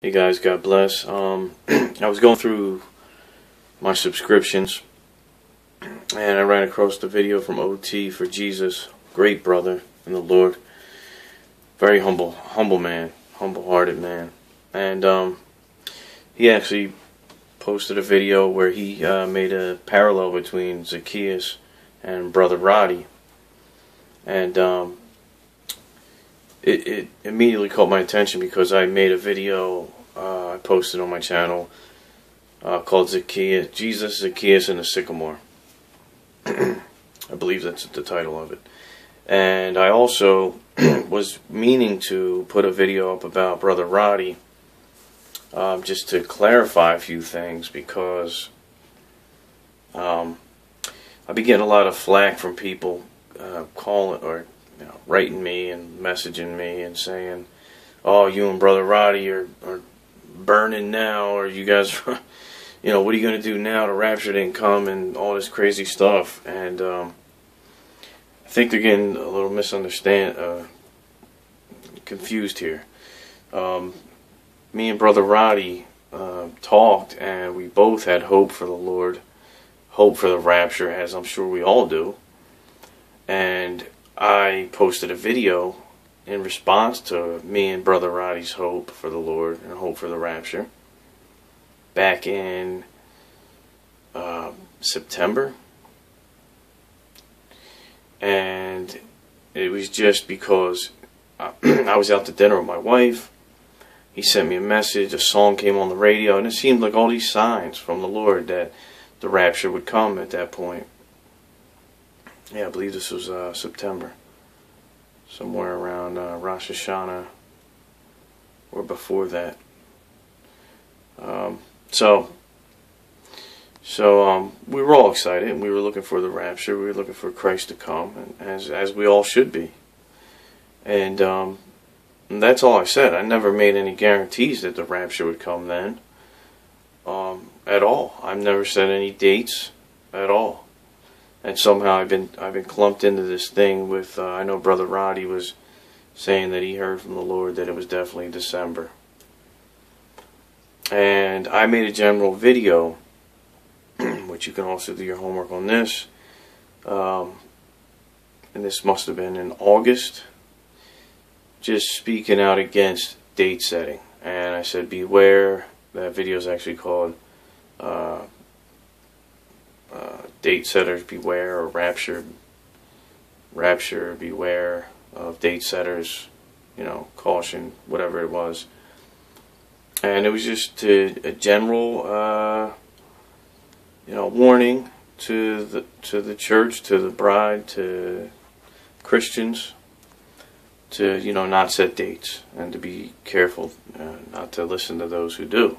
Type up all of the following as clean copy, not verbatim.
Hey guys, God bless. I was going through my subscriptions and I ran across the video from O.T.4, great brother in the Lord, very humble man, humble-hearted man, and he actually posted a video where he made a parallel between Zacchaeus and Brother Roddy, and it immediately caught my attention because I made a video I posted on my channel called Jesus, Zacchaeus, and the Sycamore. I believe that's the title of it. And I also was meaning to put a video up about Brother Roddy, just to clarify a few things, because I've been getting a lot of flack from people calling or writing me and messaging me and saying, "Oh, you and Brother Roddy are burning now," or "You guys, what are you going to do now? The rapture didn't come," and all this crazy stuff. And I think they're getting a little confused here. Me and Brother Roddy talked, and we both had hope for the Lord, hope for the rapture, as I'm sure we all do. And I posted a video in response to me and Brother Roddy's hope for the Lord and hope for the rapture back in September. And it was just because I was out to dinner with my wife. He sent me a message, a song came on the radio, and it seemed like all these signs from the Lord that the rapture would come at that point. Yeah, I believe this was September. Somewhere around Rosh Hashanah or before that. So we were all excited, and we were looking for the rapture. We were looking for Christ to come, and as we all should be. And that's all I said. I never made any guarantees that the rapture would come then, at all. I've never said any dates at all. And somehow I've been clumped into this thing with I know Brother Roddy was saying that he heard from the Lord that it was definitely December. And I made a general video, which you can also do your homework on this. And this must have been in August, just speaking out against date setting. And I said, beware. That video is actually called Date Setters Beware, or Rapture Beware of Date Setters, caution, whatever it was. And it was just a general warning to the church, to the bride, to Christians, to not set dates, and to be careful not to listen to those who do.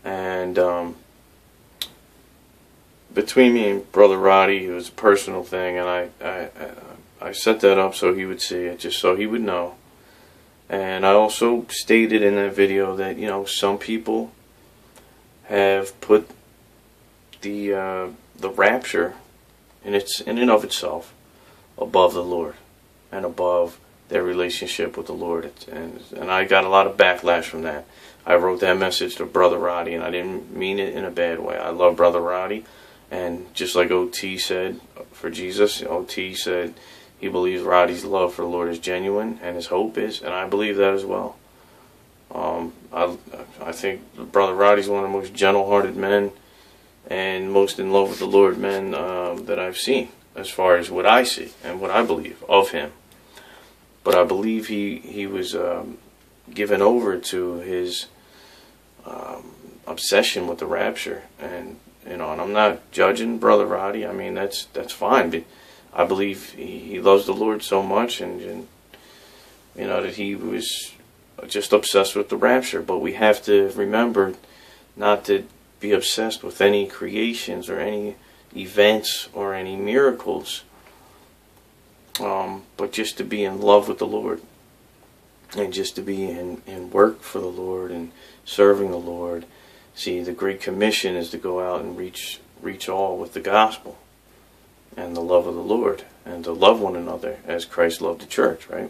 And between me and Brother Roddy, it was a personal thing, and I set that up so he would see it, just so he would know. And I also stated in that video that some people have put the rapture in and of itself above the Lord and above their relationship with the Lord, and I got a lot of backlash from that. I wrote that message to Brother Roddy, and I didn't mean it in a bad way. I love Brother Roddy. And just like O.T. said for Jesus, O.T. said he believes Roddy's love for the Lord is genuine, and his hope is, and I believe that as well. I think Brother Roddy's one of the most gentle-hearted men and most in love with the Lord men that I've seen, as far as what I see and what I believe of him. But I believe he was given over to his obsession with the rapture, and and I'm not judging Brother Roddy. I mean, that's fine. But I believe he loves the Lord so much, and that he was just obsessed with the rapture. But we have to remember not to be obsessed with any creations or any events or any miracles, but just to be in love with the Lord, and just to be in work for the Lord and serving the Lord. See, the Great Commission is to go out and reach all with the gospel and the love of the Lord, and to love one another as Christ loved the church, right?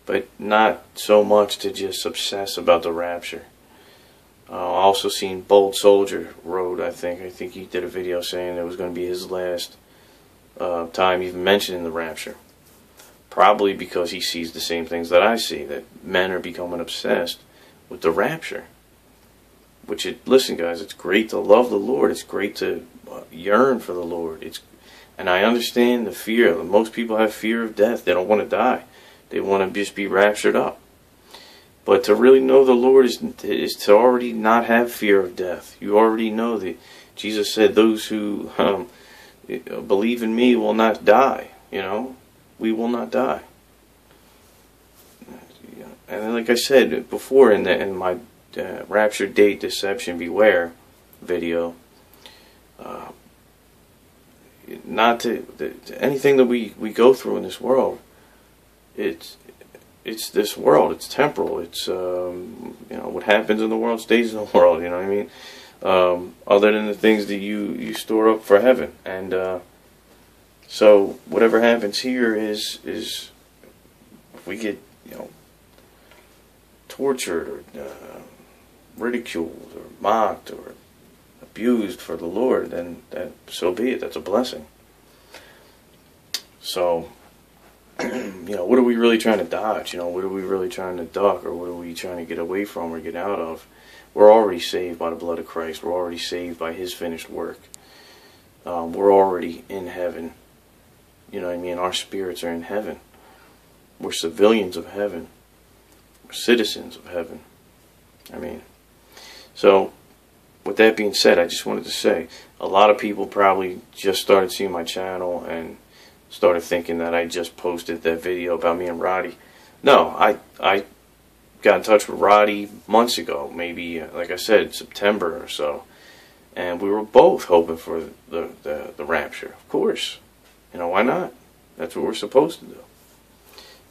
but not so much to just obsess about the rapture. I also seen Bold Soldier wrote, I think he did a video saying it was going to be his last time even mentioning the rapture. Probably because he sees the same things that I see, that men are becoming obsessed with the rapture. Which, listen guys, it's great to love the Lord. It's great to yearn for the Lord. And I understand the fear. Most people have fear of death. They don't want to die. They want to just be raptured up. But to really know the Lord is to already not have fear of death. You already know that Jesus said those who believe in me will not die. You know, we will not die. And like I said before in my rapture date deception beware video, not to anything that we go through in this world, it's this world. It's temporal. It's you know, what happens in the world stays in the world. You know what I mean? Other than the things that you store up for heaven. And so whatever happens here is if we get, you know, tortured or ridiculed or mocked or abused for the Lord, then so be it. That's a blessing. So, you know, what are we really trying to dodge? You know, what are we really trying to duck, or what are we trying to get away from or get out of? We're already saved by the blood of Christ. We're already saved by His finished work. We're already in heaven. You know what I mean? Our spirits are in heaven. We're civilians of heaven. We're citizens of heaven. I mean, so with that being said, I just wanted to say, a lot of people probably just started seeing my channel and started thinking that I just posted that video about me and Roddy. No, I got in touch with Roddy months ago, maybe, like I said, September or so, and we were both hoping for the rapture. Of course, you know, why not? That's what we're supposed to do.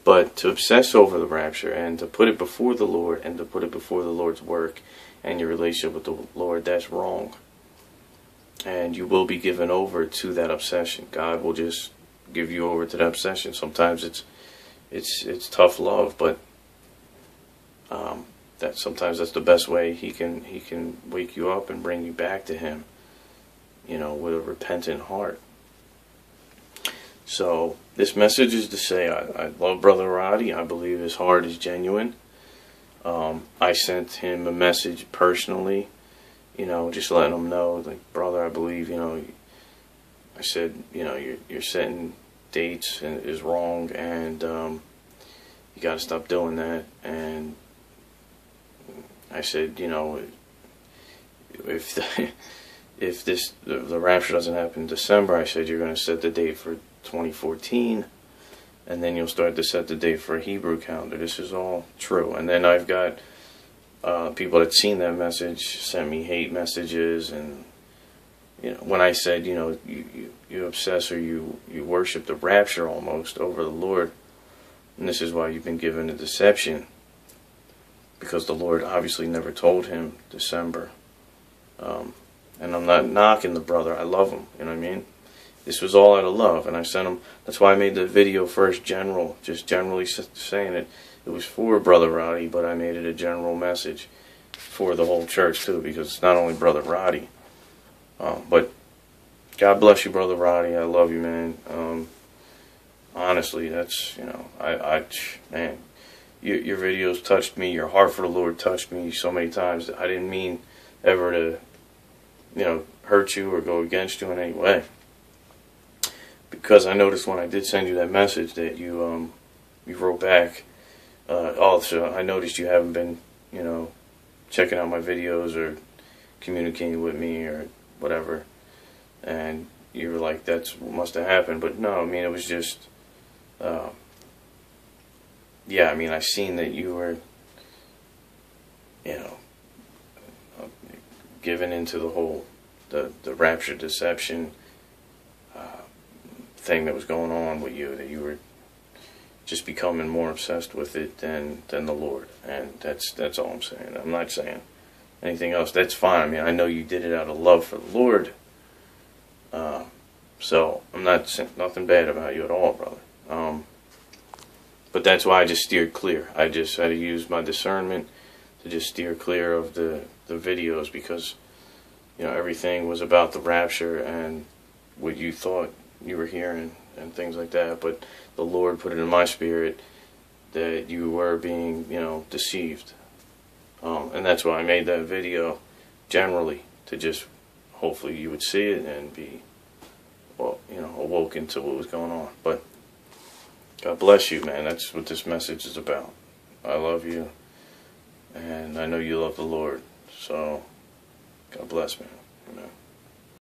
But to obsess over the rapture and to put it before the Lord and to put it before the Lord's work and your relationship with the Lord, that's wrong. And you will be given over to that obsession. God will just give you over to that obsession. Sometimes it's tough love, but sometimes that's the best way He can wake you up and bring you back to Him, you know, with a repentant heart. So this message is to say I love Brother Roddy. I believe his heart is genuine. I sent him a message personally, you know, just letting him know, like, brother, I believe, you know, I said, you know, you're setting dates and is wrong, and you got to stop doing that. And I said, you know, if the rapture doesn't happen in December, I said you're going to set the date for 2014, and then you'll start to set the date for a Hebrew calendar. This is all true. And then I've got people that seen that message sent me hate messages, and you know, when I said, you know, you obsess or you worship the rapture almost over the Lord, and this is why you've been given a deception, because the Lord obviously never told him December. And I'm not knocking the brother. I love him. You know what I mean? This was all out of love, and I sent him. That's why I made the video first general, just generally saying it. It was for Brother Roddy, but I made it a general message for the whole church too, because it's not only Brother Roddy. But God bless you, Brother Roddy. I love you, man. Honestly, that's, you know, man, your videos touched me. Your heart for the Lord touched me so many times that I didn't mean ever to, you know, hurt you or go against you in any way. Because I noticed when I did send you that message that you wrote back. Also, I noticed you haven't been, you know, checking out my videos or communicating with me or whatever. And you were like, that's what must have happened. But no, I mean, it was just, yeah, I mean, I seen that you were, you know, given into the whole, the rapture deception thing that was going on with you, that you were just becoming more obsessed with it than the Lord. And that's all I'm saying. I'm not saying anything else. That's fine. I mean, I know you did it out of love for the Lord. So I'm not saying nothing bad about you at all, brother. But that's why I just steered clear. I just had to use my discernment to just steer clear of the videos, because you know, everything was about the rapture and what you thought you were hearing and things like that. But the Lord put it in my spirit that you were being, you know, deceived. And that's why I made that video generally, to just hopefully you would see it and be, well, you know, awoken to what was going on. But God bless you, man. That's what this message is about. I love you, and I know you love the Lord. So God bless, man. Amen.